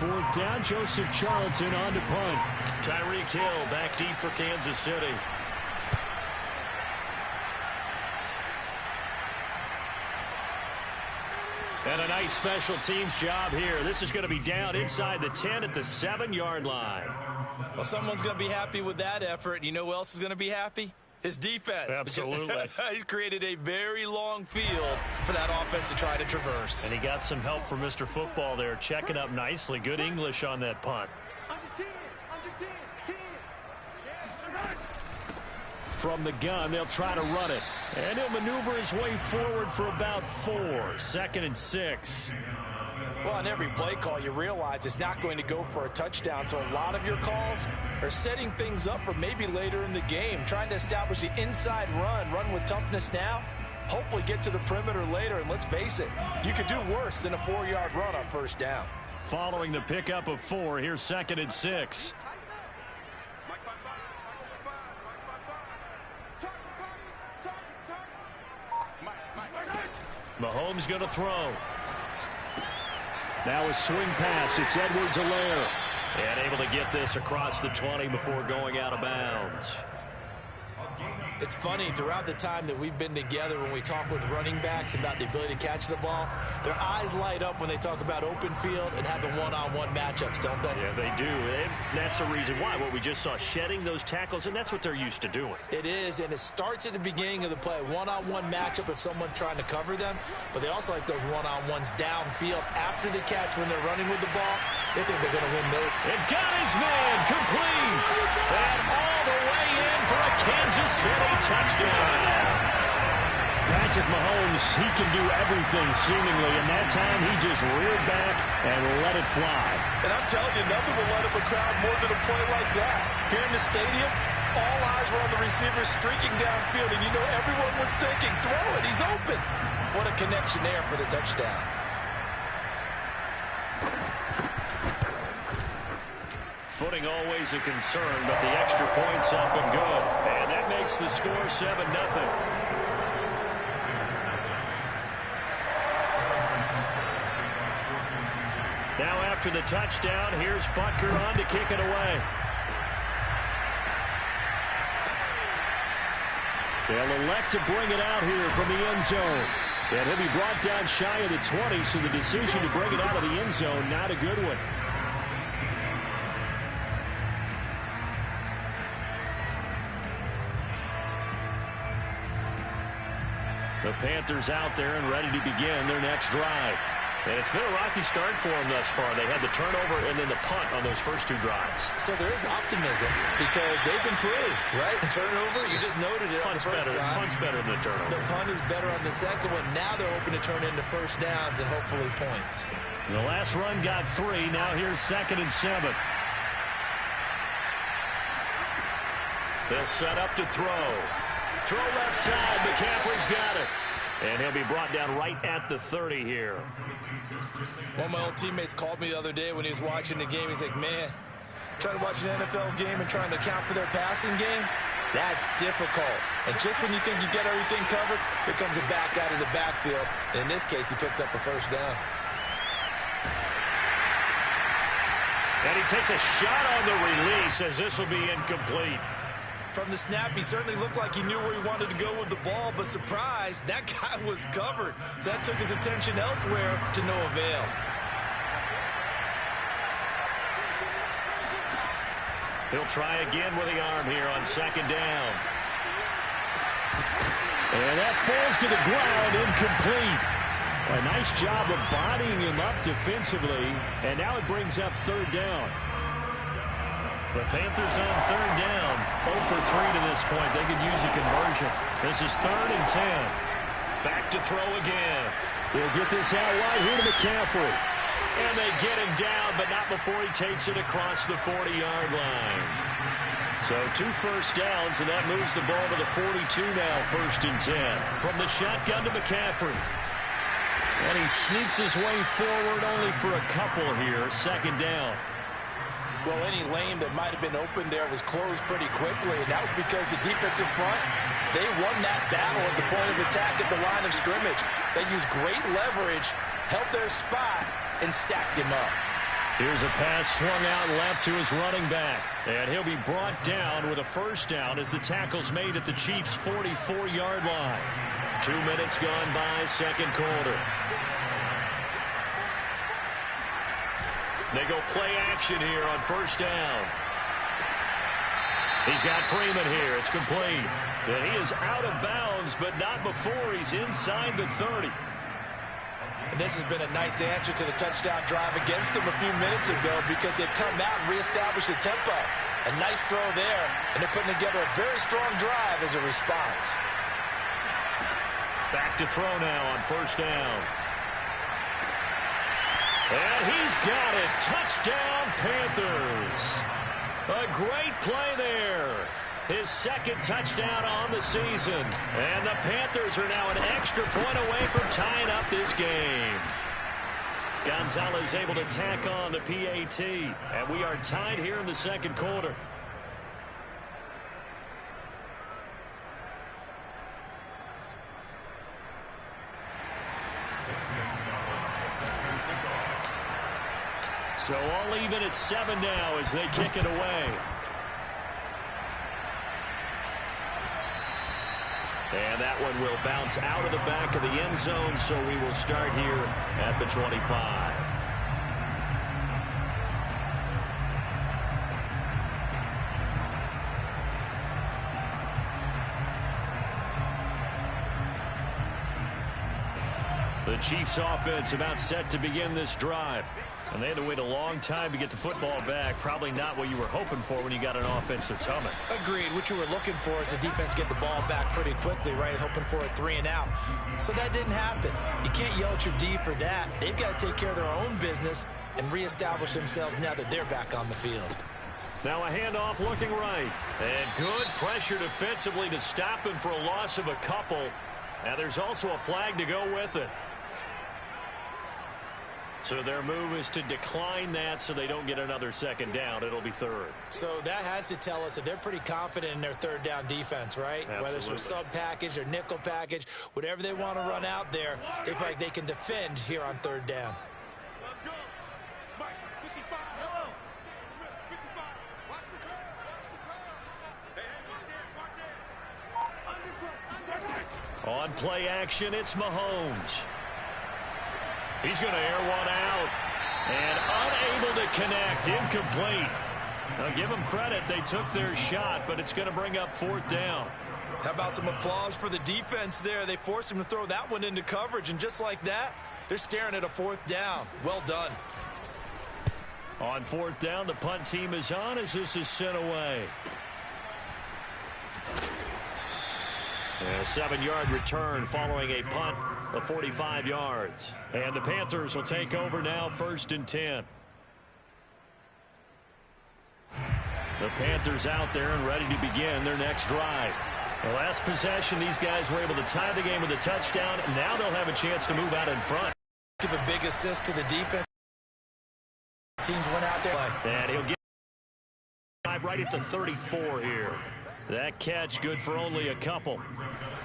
fourth down. Joseph Charlton on to punt. Tyreek Hill back deep for Kansas City. And a nice special teams job here. This is going to be down inside the 10 at the 7-yard line. Well, someone's going to be happy with that effort. You know who else is going to be happy? His defense. Absolutely. He's created a very long field for that offense to try to traverse. And he got some help from Mr. Football there, checking up nicely. Good English on that punt. From the gun, they'll try to run it. And he'll maneuver his way forward for about 4. 2nd and 6. Well, on every play call, you realize it's not going to go for a touchdown. So a lot of your calls are setting things up for maybe later in the game, trying to establish the inside run with toughness now, hopefully get to the perimeter later. And let's face it, you could do worse than a 4-yard run on first down. Following the pickup of 4, here's 2nd and 6. Mahomes going to throw. Now a swing pass. It's Edwards-Helaire. And able to get this across the 20 before going out of bounds. It's funny, throughout the time that we've been together, when we talk with running backs about the ability to catch the ball, their eyes light up when they talk about open field and having one-on-one matchups, don't they? Yeah, they do. And that's the reason why. What we just saw, shedding those tackles, and that's what they're used to doing. It is, and it starts at the beginning of the play. One-on-one matchup if someone's trying to cover them, but they also like those one-on-ones downfield after the catch when they're running with the ball. They think they're going to win those. And got his man complete. And all the way in for a Kansas City touchdown. Patrick Mahomes, he can do everything seemingly, and that time he just reared back and let it fly. And I'm telling you, nothing will light up a crowd more than a play like that. Here in the stadium, all eyes were on the receiver streaking downfield, and you know everyone was thinking, throw it, he's open. What a connection there for the touchdown. Footing always a concern, but the extra point's up and good. And that makes the score 7-0. Now after the touchdown, here's Butker on to kick it away. They'll elect to bring it out here from the end zone. And he'll be brought down shy of the 20, so the decision to bring it out of the end zone, not a good one. The Panthers out there and ready to begin their next drive. And it's been a rocky start for them thus far. They had the turnover and then the punt on those first 2 drives. So there is optimism because they've improved, right? Turnover, you just noted it. Punt's better. Punt's better than the turnover. The punt is better on the second one. Now they're hoping to turn into first downs and hopefully points. The last run got 3. Now here's 2nd and 7. They'll set up to throw. Throw left side. McCaffrey's got it. And he'll be brought down right at the 30 here. One of my old teammates called me the other day when he was watching the game. He's like, man, trying to watch an NFL game and trying to account for their passing game, that's difficult. And just when you think you get everything covered, here comes a back out of the backfield. And in this case, he picks up a first down. And he takes a shot on the release as this will be incomplete. From the snap, he certainly looked like he knew where he wanted to go with the ball, but surprise, that guy was covered. So that took his attention elsewhere to no avail. He'll try again with the arm here on 2nd down. And that falls to the ground, incomplete. A nice job of bodying him up defensively, and now it brings up 3rd down. The Panthers on 3rd down. 0 for 3 to this point. They could use a conversion. This is 3rd and 10. Back to throw again. They'll get this out wide here to McCaffrey. And they get him down, but not before he takes it across the 40-yard line. So 2 first downs, and that moves the ball to the 42 now, 1st and 10. From the shotgun to McCaffrey. And he sneaks his way forward only for a couple here. 2nd down. Well, any lane that might have been open there was closed pretty quickly, and that was because the defensive front, they won that battle at the point of attack at the line of scrimmage. They used great leverage, held their spot, and stacked him up. Here's a pass swung out left to his running back. And he'll be brought down with a first down as the tackle's made at the Chiefs' 44-yard line. 2 minutes gone by, second quarter. They go play action here on first down. He's got Freeman here. It's complete. And he is out of bounds, but not before he's inside the 30. And this has been a nice answer to the touchdown drive against them a few minutes ago because they've come out and reestablished the tempo. A nice throw there, and they're putting together a very strong drive as a response. Back to throw now on first down. And he's got it. Touchdown, Panthers. A great play there. His second touchdown on the season. And the Panthers are now an extra point away from tying up this game. Gonzalez able to tack on the PAT. And we are tied here in the second quarter. So all even at 7 now as they kick it away. And that one will bounce out of the back of the end zone, so we will start here at the 25. The Chiefs offense about set to begin this drive. And they had to wait a long time to get the football back. Probably not what you were hoping for when you got an offense that's humming. Agreed. What you were looking for is the defense get the ball back pretty quickly, right? Hoping for a 3 and out. So that didn't happen. You can't yell at your D for that. They've got to take care of their own business and reestablish themselves now that they're back on the field. Now a handoff looking right. And good pressure defensively to stop him for a loss of a couple. And there's also a flag to go with it. So their move is to decline that so they don't get another second down. It'll be third. So that has to tell us that they're pretty confident in their third down defense, right? Absolutely. Whether it's a sub package or nickel package, whatever they want to run out there, they feel like they can defend here on third down. Let's go. Mike, 55. Hello. 55. Watch the curve. Watch the curve. Hey, watch it. On play action, it's Mahomes. He's going to air one out. And unable to connect. Incomplete. Now give them credit. They took their shot, but it's going to bring up fourth down. How about some applause for the defense there? They forced him to throw that one into coverage, and just like that, they're staring at a fourth down. Well done. On fourth down, the punt team is on as this is sent away. A 7-yard return following a punt of 45 yards. And the Panthers will take over now, 1st and 10. The Panthers out there and ready to begin their next drive. The last possession, these guys were able to tie the game with a touchdown. Now they'll have a chance to move out in front. Give a big assist to the defense. Teams went out there. And he'll get right at the 34 here. That catch good for only a couple.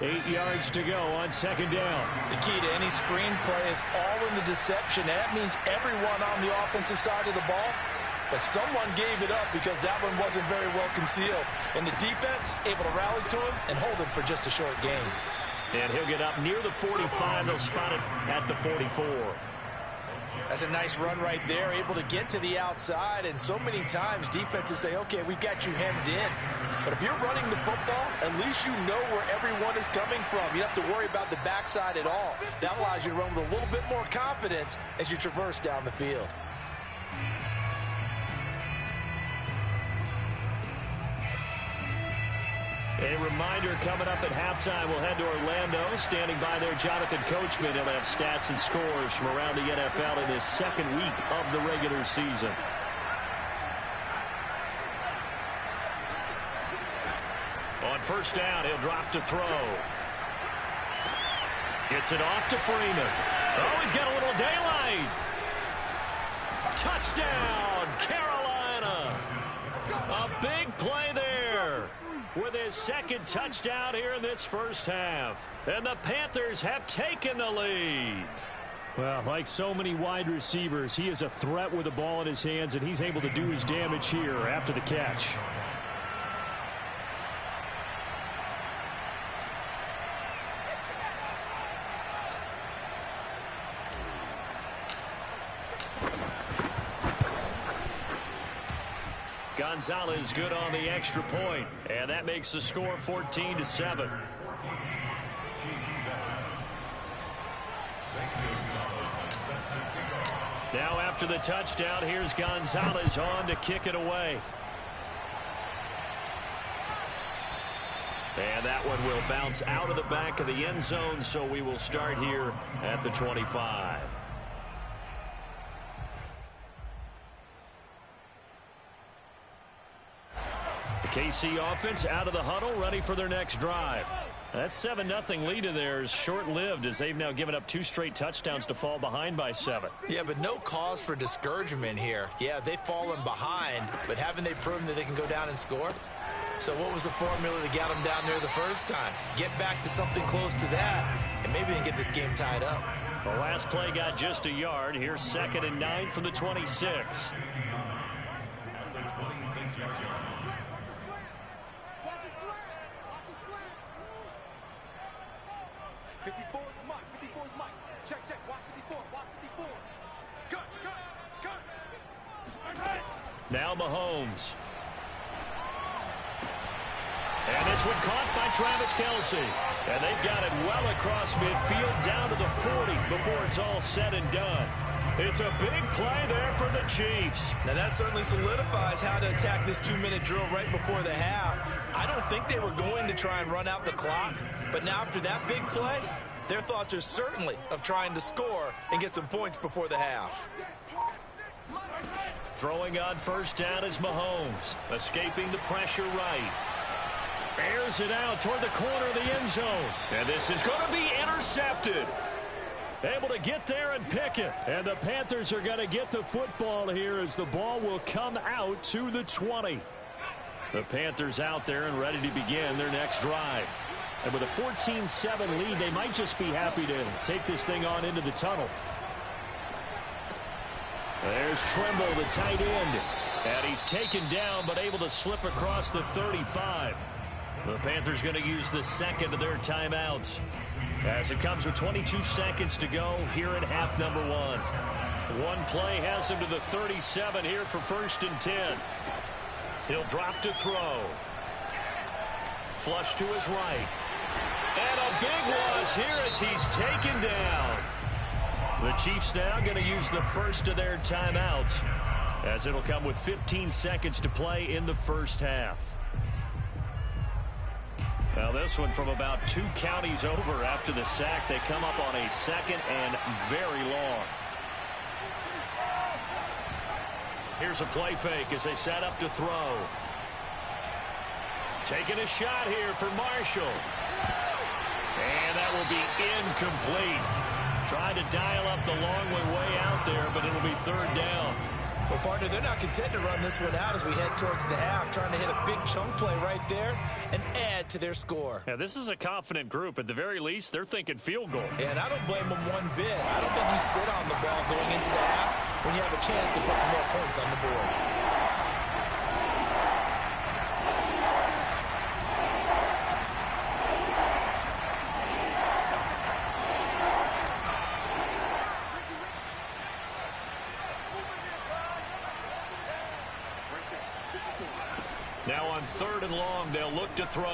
8 yards to go on second down. The key to any screen play is all in the deception. That means everyone on the offensive side of the ball, but someone gave it up because that one wasn't very well concealed. And the defense able to rally to him and hold him for just a short game. And he'll get up near the 45. They'll spot it at the 44. That's a nice run right there, able to get to the outside. And so many times defenses say, okay, we've got you hemmed in. But if you're running the football, at least you know where everyone is coming from. You don't have to worry about the backside at all. That allows you to run with a little bit more confidence as you traverse down the field. A reminder coming up at halftime, we'll head to Orlando. Standing by there, Jonathan Coachman. He'll have stats and scores from around the NFL in this second week of the regular season. On first down, he'll drop to throw. Gets it off to Freeman. Oh, he's got a little daylight. Touchdown, Carolina. A big play there with his second touchdown here in this first half. And the Panthers have taken the lead. Well, like so many wide receivers, he is a threat with the ball in his hands, and he's able to do his damage here after the catch. Gonzalez good on the extra point, and that makes the score 14-7. Now after the touchdown, here's Gonzalez on to kick it away. And that one will bounce out of the back of the end zone, so we will start here at the 25. The KC offense out of the huddle, ready for their next drive. That 7-0 lead of theirs short-lived as they've now given up 2 straight touchdowns to fall behind by 7. Yeah, but no cause for discouragement here. Yeah, they've fallen behind, but haven't they proven that they can go down and score? So what was the formula that got them down there the first time? Get back to something close to that, and maybe they can get this game tied up. The last play got just a yard. Here's 2nd and 9 from the 26. Now Mahomes. And this one caught by Travis Kelce. And they've got it well across midfield down to the 40 before it's all said and done. It's a big play there for the Chiefs. Now that certainly solidifies how to attack this 2-minute drill right before the half. I don't think they were going to try and run out the clock, but now after that big play, their thoughts are certainly of trying to score and get some points before the half. Throwing on first down is Mahomes, escaping the pressure right. Airs it out toward the corner of the end zone. And this is going to be intercepted. Able to get there and pick it. And the Panthers are going to get the football here as the ball will come out to the 20. The Panthers out there and ready to begin their next drive. And with a 14-7 lead, they might just be happy to take this thing on into the tunnel. There's Trimble, the tight end. And he's taken down but able to slip across the 35. The Panthers going to use the second of their timeouts as it comes with 22 seconds to go here in half number 1. One play has him to the 37 here for 1st and 10. He'll drop to throw. Flush to his right. And a big loss here as he's taken down. The Chiefs now going to use the first of their timeouts as it'll come with 15 seconds to play in the first half. Now this one from about 2 counties over after the sack. They come up on a 2nd and very long. Here's a play fake as they set up to throw. Taking a shot here for Marshall. And that will be incomplete. Trying to dial up the long way out there, but it'll be 3rd down. Well, partner, they're not content to run this one out as we head towards the half, trying to hit a big chunk play right there and add to their score. Yeah, this is a confident group. At the very least, they're thinking field goal. Yeah, and I don't blame them one bit. I don't think you sit on the ball going into the half when you have a chance to put some more points on the board. Now on 3rd and long, they'll look to throw.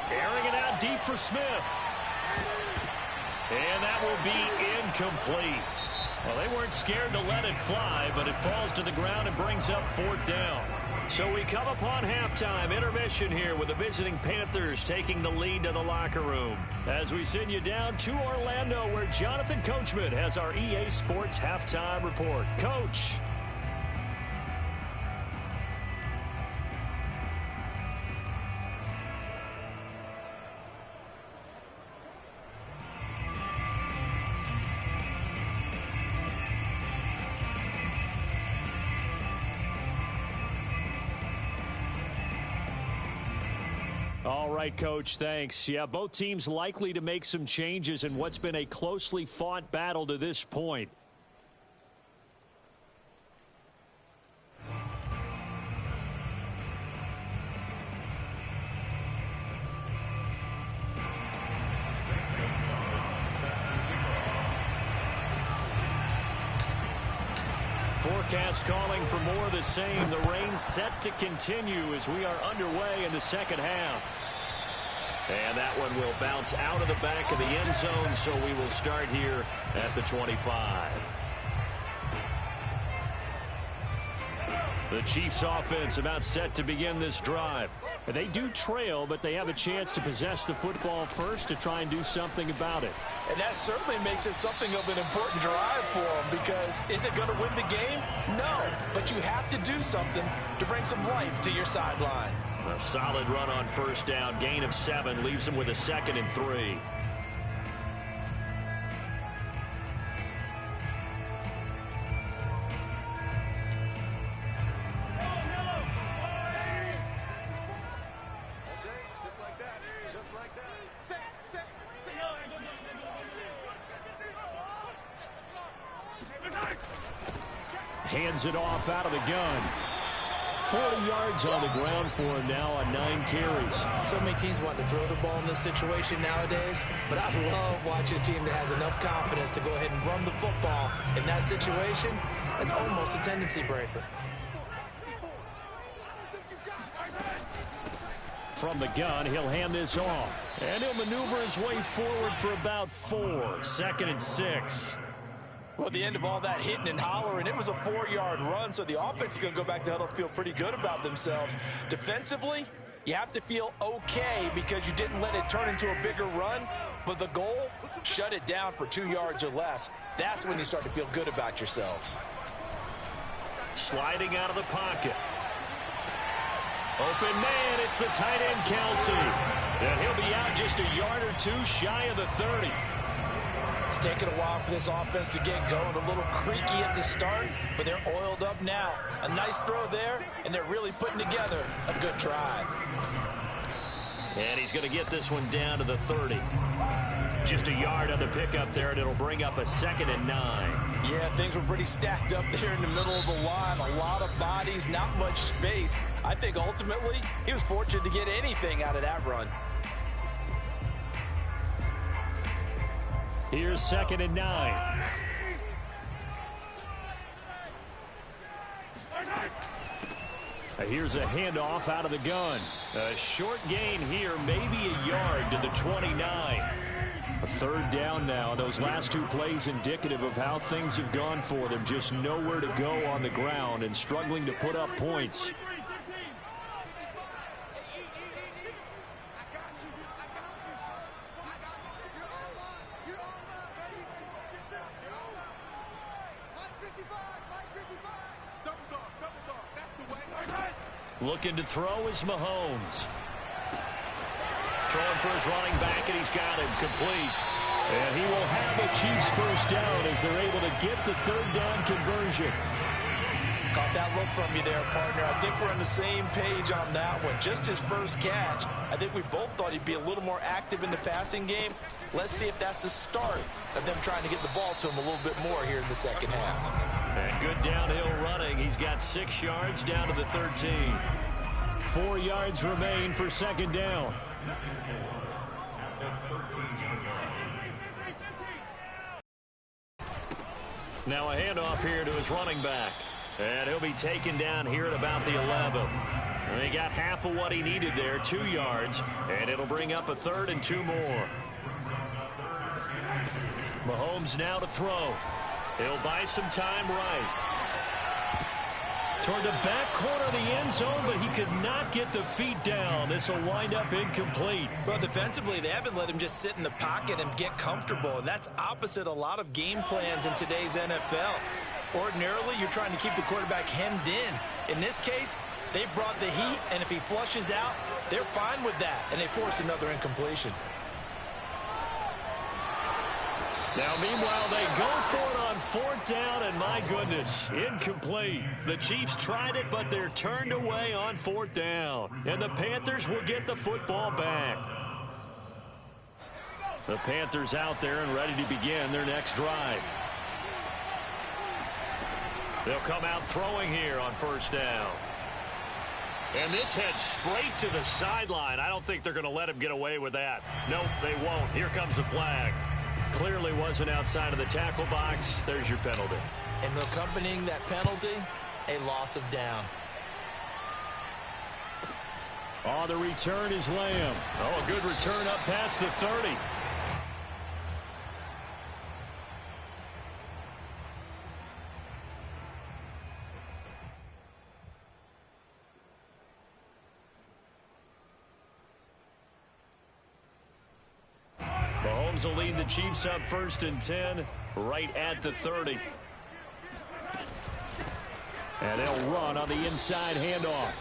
Airing it out deep for Smith. And that will be incomplete. Well, they weren't scared to let it fly, but it falls to the ground and brings up 4th down. So we come upon halftime intermission here with the visiting Panthers taking the lead to the locker room. As we send you down to Orlando where Jonathan Coachman has our EA Sports halftime report. Coach. All right, Coach, thanks. Yeah, both teams likely to make some changes in what's been a closely fought battle to this point. Forecast calling for more of the same. The rain set to continue as we are underway in the second half. And that one will bounce out of the back of the end zone, so we will start here at the 25. The Chiefs offense about set to begin this drive. They do trail, but they have a chance to possess the football first to try and do something about it. And that certainly makes it something of an important drive for them, because is it going to win the game? No, but you have to do something to bring some life to your sideline. A solid run on first down. Gain of 7 leaves them with a 2nd and 3. Hands it off out of the gun. 40 yards on the ground for him now on 9 carries. So many teams want to throw the ball in this situation nowadays, but I love watching a team that has enough confidence to go ahead and run the football. In that situation, that's almost a tendency breaker. From the gun, he'll hand this off. And he'll maneuver his way forward for about 4. 2nd and 6. Well, at the end of all that hitting and hollering, it was a 4-yard run, so the offense is going to go back to huddle, feel pretty good about themselves. Defensively, you have to feel okay because you didn't let it turn into a bigger run, but the goal, shut it down for 2 yards or less. That's when you start to feel good about yourselves. Sliding out of the pocket. Open man, it's the tight end, Kelsey. And he'll be out just a yard or 2 shy of the 30. It's taken a while for this offense to get going. A little creaky at the start, but they're oiled up now. A nice throw there, and they're really putting together a good drive. And he's going to get this one down to the 30. Just a yard on the pickup there, and it'll bring up a 2nd and 9. Yeah, things were pretty stacked up there in the middle of the line. A lot of bodies, not much space. I think ultimately he was fortunate to get anything out of that run. Here's 2nd and 9. Here's a handoff out of the gun. A short gain here, maybe a yard to the 29. A 3rd down now. Those last 2 plays indicative of how things have gone for them. Just nowhere to go on the ground and struggling to put up points. Looking to throw is Mahomes. Throwing for his running back, and he's got him complete. And he will have the Chiefs first down as they're able to get the 3rd down conversion. Caught that look from you there, partner. I think we're on the same page on that one. Just his first catch. I think we both thought he'd be a little more active in the passing game. Let's see if that's the start of them trying to get the ball to him a little bit more here in the second half. And good downhill running. He's got 6 yards down to the 13. 4 yards remain for 2nd down. Now a handoff here to his running back. And he'll be taken down here at about the 11. And he got half of what he needed there, 2 yards. And it'll bring up a 3rd and 2 more. Mahomes now to throw. He'll buy some time right. Toward the back corner of the end zone, but he could not get the feet down. This will wind up incomplete. Well, defensively, they haven't let him just sit in the pocket and get comfortable, and that's opposite a lot of game plans in today's NFL. Ordinarily, you're trying to keep the quarterback hemmed in. In this case, they brought the heat, and if he flushes out, they're fine with that, and they force another incompletion. Now, meanwhile, they go for it on fourth down, and my goodness, incomplete. The Chiefs tried it, but they're turned away on fourth down. And the Panthers will get the football back. The Panthers out there and ready to begin their next drive. They'll come out throwing here on first down. And this heads straight to the sideline. I don't think they're going to let him get away with that. Nope, they won't. Here comes the flag. Clearly wasn't outside of the tackle box. There's your penalty. And accompanying that penalty, a loss of down. On the return is Lamb. Oh, a good return up past the 30. Mahomes will lead the Chiefs up first and 10 right at the 30. And they'll run on the inside handoff.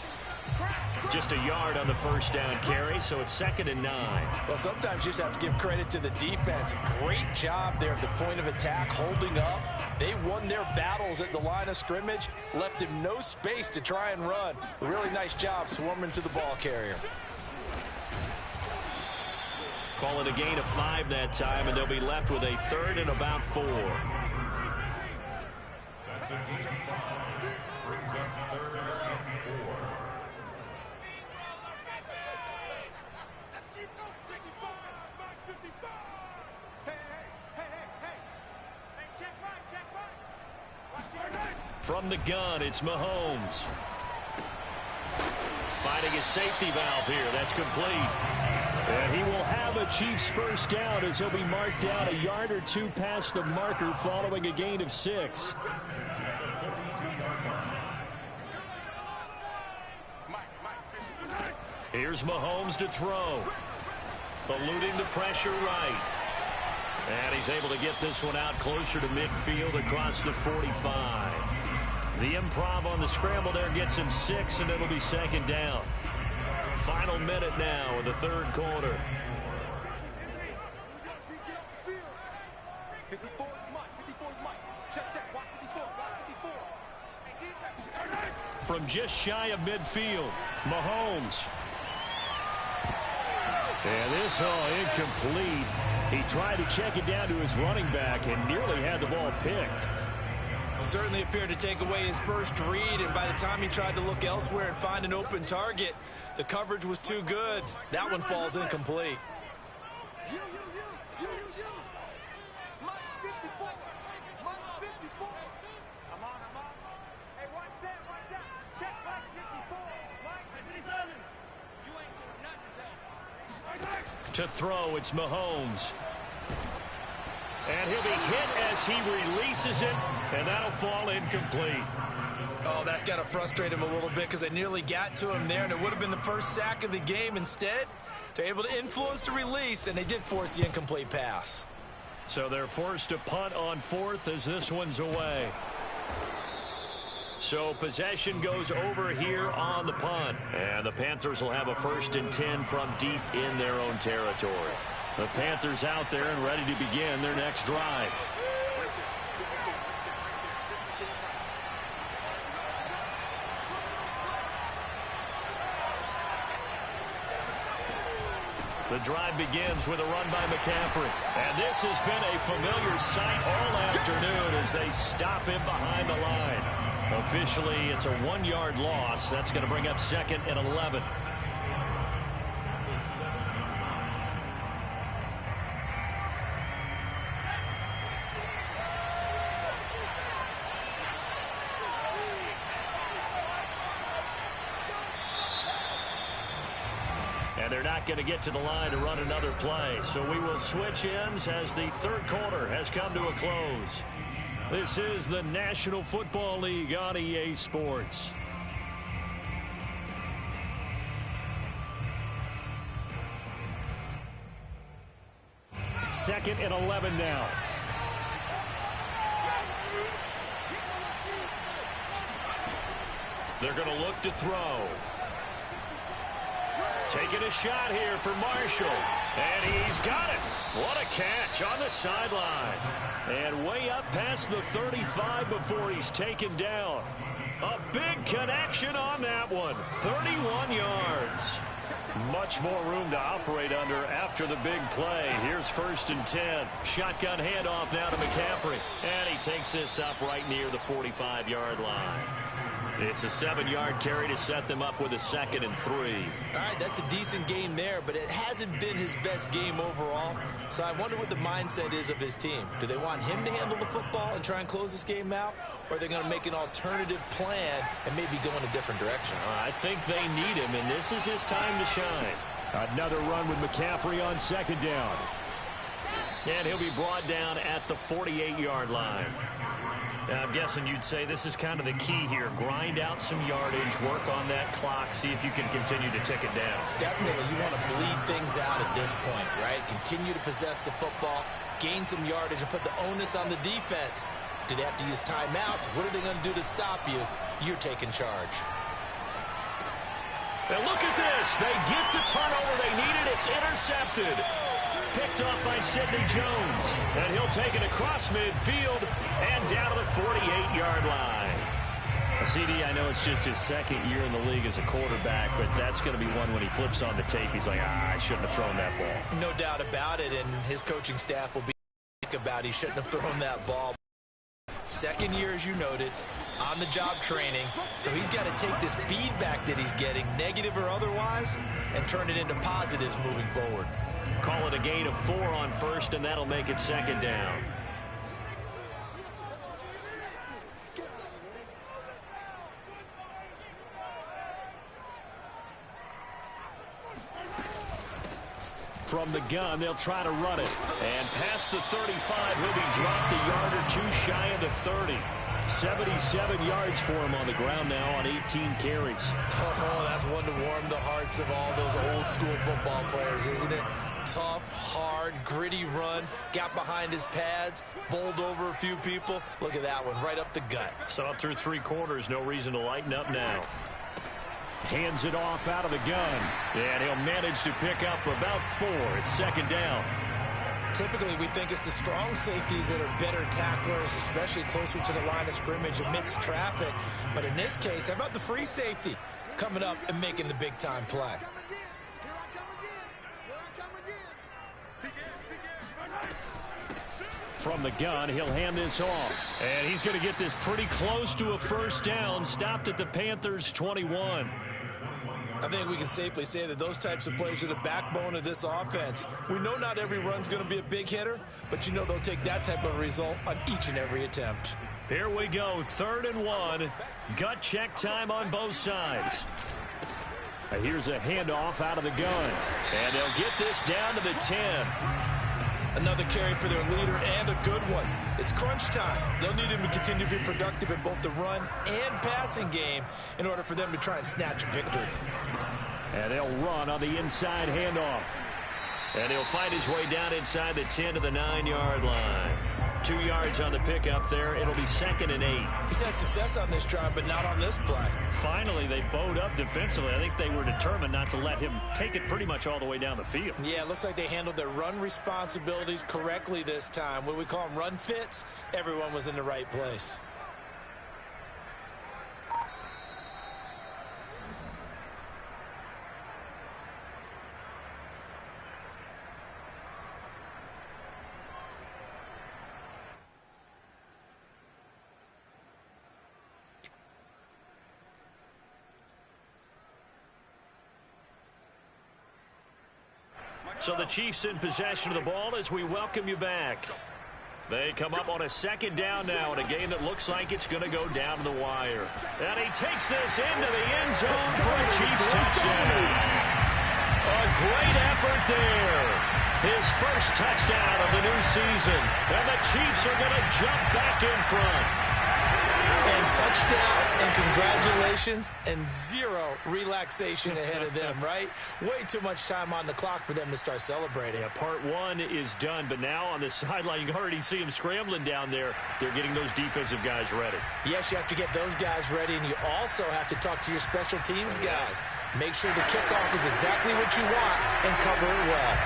Just a yard on the first down carry, so it's 2nd and 9. Well, sometimes you just have to give credit to the defense. Great job there at the point of attack, holding up. They won their battles at the line of scrimmage, left him no space to try and run. A really nice job swarming to the ball carrier. Call it a gain of 5 that time, and they'll be left with a 3rd and about 4. From the gun, it's Mahomes. Finding his safety valve here. That's complete. And he will have a Chiefs first down as he'll be marked down a yard or 2 past the marker following a gain of 6. Here's Mahomes to throw. Eluding the pressure right. And he's able to get this one out closer to midfield across the 45. The improv on the scramble there gets him 6, and it'll be 2nd down. Final minute now in the 3rd quarter. From just shy of midfield, Mahomes. And this, incomplete. He tried to check it down to his running back and nearly had the ball picked. Certainly appeared to take away his first read, and by the time he tried to look elsewhere and find an open target, the coverage was too good. That one falls incomplete. To throw, it's Mahomes. And he'll be hit as he releases it, and that'll fall incomplete. Oh, that's got to frustrate him a little bit because they nearly got to him there, and it would have been the first sack of the game. Instead, they're able to influence the release, and they did force the incomplete pass. So they're forced to punt on 4th as this one's away. So possession goes over here on the punt. And the Panthers will have a 1st and 10 from deep in their own territory. The Panthers out there and ready to begin their next drive. The drive begins with a run by McCaffrey. And this has been a familiar sight all afternoon as they stop him behind the line. Officially, it's a 1-yard loss. That's going to bring up 2nd and 11. And they're not going to get to the line to run another play. So we will switch ends as the 3rd quarter has come to a close. This is the National Football League on EA Sports. Second and 11 now. They're going to look to throw. Taking a shot here for Marshall. And he's got it. What a catch on the sideline. And way up past the 35 before he's taken down. A big connection on that one. 31 yards. Much more room to operate under after the big play. Here's 1st and 10. Shotgun handoff now to McCaffrey. And he takes this up right near the 45-yard line. It's a 7-yard carry to set them up with a 2nd and 3. All right, that's a decent game there, but it hasn't been his best game overall. So I wonder what the mindset is of his team. Do they want him to handle the football and try and close this game out? Or are they going to make an alternative plan and maybe go in a different direction? I think they need him, and this is his time to shine. Another run with McCaffrey on 2nd down. And he'll be brought down at the 48-yard line. Now, I'm guessing you'd say this is kind of the key here. Grind out some yardage, work on that clock, see if you can continue to tick it down. Definitely, you want to bleed things out at this point, right? Continue to possess the football, gain some yardage, and put the onus on the defense. Do they have to use timeouts? What are they going to do to stop you? You're taking charge. And look at this. They get the turnover they needed. It's intercepted. Picked up by Sidney Jones. And he'll take it across midfield and down to the 48-yard line. CD, I know it's just his 2nd year in the league as a quarterback, but that's going to be one when he flips on the tape. He's like, I shouldn't have thrown that ball. No doubt about it, and his coaching staff will be about he shouldn't have thrown that ball. 2nd year, as you noted, on-the-job training. So he's got to take this feedback that he's getting, negative or otherwise, and turn it into positives moving forward. Call it a gain of 4 on 1st, and that'll make it 2nd down. From the gun, they'll try to run it. And past the 35, he'll be dropped a yard or 2 shy of the 30. 77 yards for him on the ground now on 18 carries. Oh, that's one to warm the hearts of all those old-school football players, isn't it? Tough, hard, gritty run. Got behind his pads, bowled over a few people. Look at that one, right up the gut. So up through 3 quarters, no reason to lighten up now. Hands it off out of the gun. And he'll manage to pick up about 4. It's 2nd down. Typically, we think it's the strong safeties that are better tacklers, especially closer to the line of scrimmage amidst traffic. But in this case, how about the free safety coming up and making the big-time play? From the gun, he'll hand this off. And he's going to get this pretty close to a 1st down, stopped at the Panthers' 21. I think we can safely say that those types of plays are the backbone of this offense. We know not every run's going to be a big hitter, but you know they'll take that type of result on each and every attempt. Here we go, 3rd and 1. Gut check time on both sides. Here's a handoff out of the gun. And they'll get this down to the 10. Another carry for their leader and a good one. It's crunch time. They'll need him to continue to be productive in both the run and passing game in order for them to try and snatch a victory. And they'll run on the inside handoff. And he'll find his way down inside the 10 to the 9-yard line. 2 yards on the pickup there. It'll be 2nd and 8. He's had success on this drive, but not on this play. Finally, they bowed up defensively. I think they were determined not to let him take it pretty much all the way down the field. Yeah, it looks like they handled their run responsibilities correctly this time. What we call them run fits, everyone was in the right place. So the Chiefs in possession of the ball as we welcome you back. They come up on a 2nd down now in a game that looks like it's going to go down to the wire. And he takes this into the end zone for a Chiefs touchdown. A great effort there. His first touchdown of the new season. And the Chiefs are going to jump back in front. And touchdown, and congratulations, and 0 relaxation ahead of them, right? Way too much time on the clock for them to start celebrating. Yeah, part 1 is done, but now on the sideline, you can already see them scrambling down there. They're getting those defensive guys ready. Yes, you have to get those guys ready, and you also have to talk to your special teams guys. Make sure the kickoff is exactly what you want and cover it well.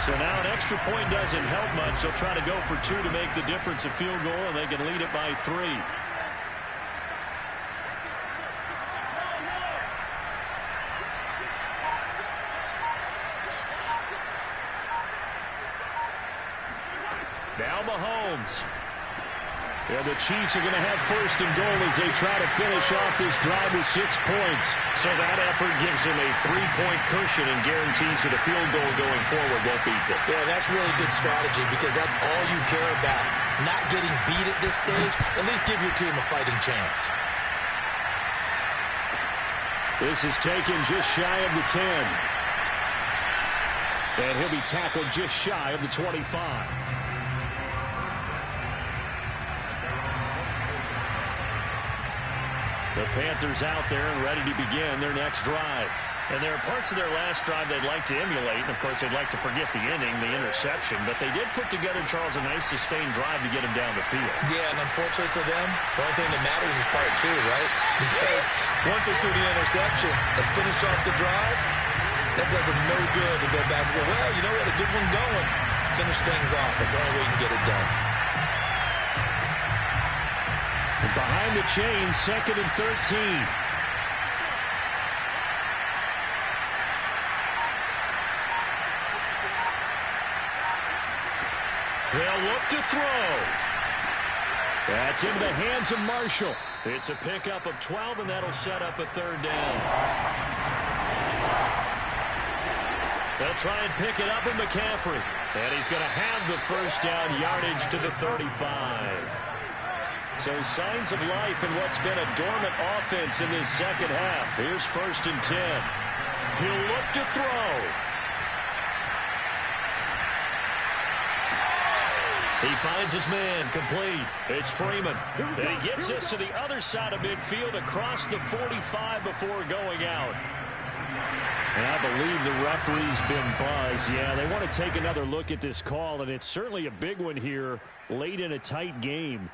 So now an extra point doesn't help much. They'll try to go for 2 to make the difference a field goal, and they can lead it by 3. Now Mahomes. And the Chiefs are going to have first and goal as they try to finish off this drive with 6 points. So that effort gives them a 3-point cushion and guarantees that a field goal going forward won't beat them. Yeah, that's really good strategy because that's all you care about. Not getting beat at this stage. At least give your team a fighting chance. This is taken just shy of the 10. And he'll be tackled just shy of the 25. The Panthers out there and ready to begin their next drive. And there are parts of their last drive they'd like to emulate. And, of course, they'd like to forget the ending, the interception. But they did put together, Charles, a nice sustained drive to get him down the field. Yeah, and unfortunately for them, the only thing that matters is part 2, right? Because once they threw the interception and finished off the drive, that does them no good to go back and say, well, you know, we had a good one going. Finish things off. That's the only way you can get it done. And behind the chain, 2nd and 13. They'll look to throw. That's into the hands of Marshall. It's a pickup of 12, and that'll set up a 3rd down. They'll try and pick it up with McCaffrey. And he's going to have the first down, yardage to the 35. So signs of life in what's been a dormant offense in this second half. Here's 1st and 10. He'll look to throw. He finds his man, complete. It's Freeman. And he gets this to the other side of midfield across the 45 before going out. And I believe the referee's been buzzed. Yeah, they want to take another look at this call, and it's certainly a big one here late in a tight game.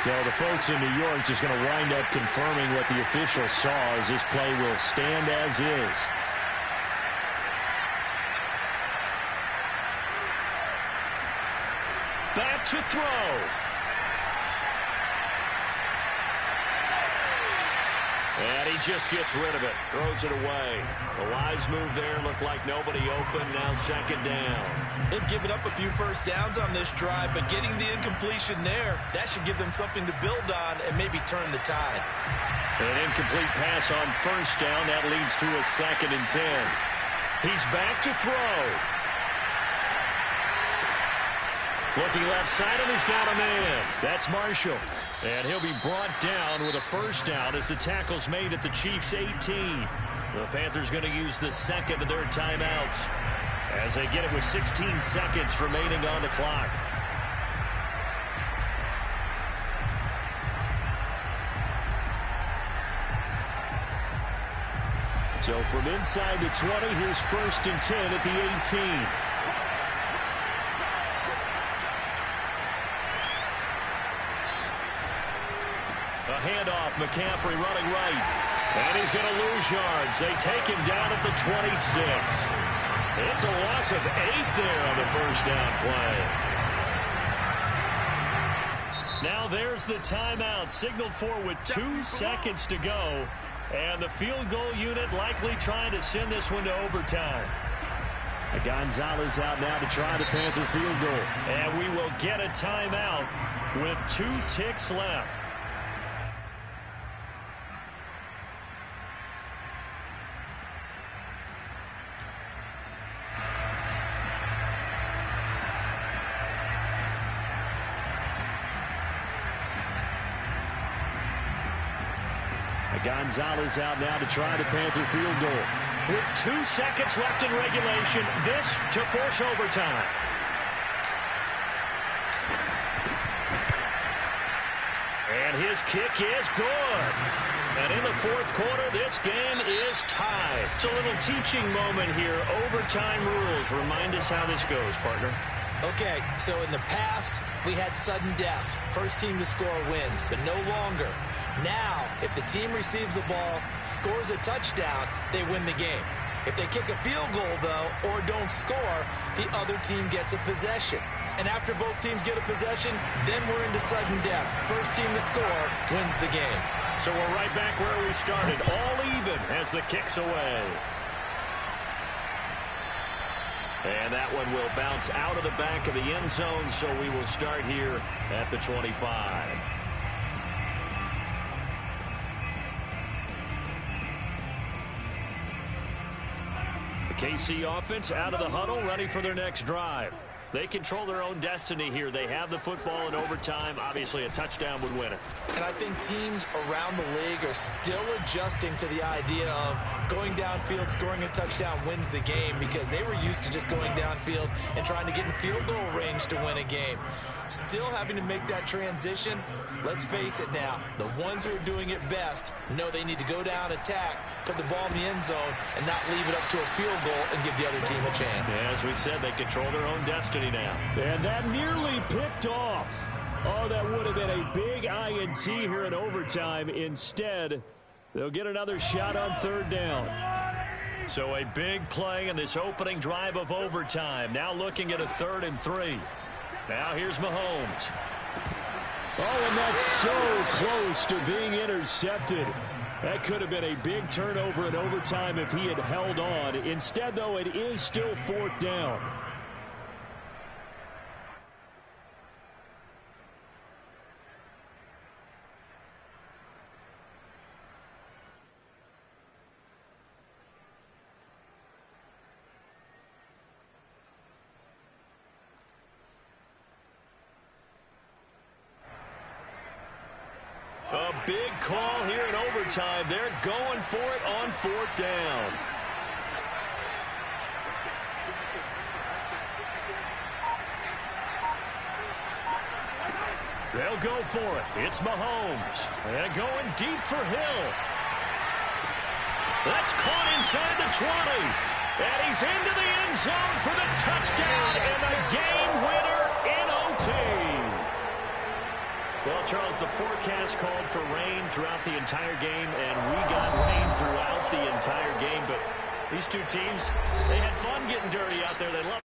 So the folks in New York just going to wind up confirming what the official saw as this play will stand as is. Back to throw. And he just gets rid of it. Throws it away. The wise move there. Looked like nobody open. Now 2nd down. They've given up a few first downs on this drive, but getting the incompletion there, that should give them something to build on and maybe turn the tide. An incomplete pass on 1st down. That leads to a 2nd and 10. He's back to throw. Looking left side, and he's got a man. That's Marshall. And he'll be brought down with a first down as the tackle's made at the Chiefs' 18. The Panthers going to use the 2nd of their timeouts as they get it with 16 seconds remaining on the clock. So from inside the 20, here's 1st and 10 at the 18. A handoff, McCaffrey running right. And he's going to lose yards. They take him down at the 26. It's a loss of 8 there on the first down play. Now there's the timeout signaled for with 2 seconds to go. And the field goal unit likely trying to send this one to overtime. Gonzalez out now to try the Panther field goal. And we will get a timeout with 2 ticks left. Gonzalez out now to try the Panther field goal. With 2 seconds left in regulation, this to force overtime. And his kick is good. And in the 4th quarter, this game is tied. It's a little teaching moment here. Overtime rules. Remind us how this goes, partner. Okay, so in the past, we had sudden death. First team to score wins, but no longer. Now, if the team receives the ball, scores a touchdown, they win the game. If they kick a field goal, though, or don't score, the other team gets a possession. And after both teams get a possession, then we're into sudden death. First team to score wins the game. So we're right back where we started, all even as the kick's away. And that one will bounce out of the back of the end zone, so we will start here at the 25. The KC offense out of the huddle, ready for their next drive. They control their own destiny here. They have the football in overtime. Obviously, a touchdown would win it. And I think teams around the league are still adjusting to the idea of going downfield, scoring a touchdown wins the game, because they were used to just going downfield and trying to get in field goal range to win a game. Still having to make that transition. Let's face it now, the ones who are doing it best know they need to go down, attack, put the ball in the end zone, and not leave it up to a field goal and give the other team a chance. Yeah, as we said, they control their own destiny now. And that nearly picked off. Oh, that would have been a big INT here in overtime. Instead, they'll get another shot on third down. So a big play in this opening drive of overtime. Now looking at a 3rd and 3. Now here's Mahomes. Oh, and that's so close to being intercepted. That could have been a big turnover in overtime if he had held on. Instead, though, it is still 4th down. A big call here in overtime. They're going for it on 4th down. They'll go for it. It's Mahomes. And going deep for Hill. That's caught inside the 20. And he's into the end zone for the touchdown and the game winner in OT. Well, Charles, the forecast called for rain throughout the entire game, and we got rain throughout the entire game. But these two teams, they had fun getting dirty out there. They love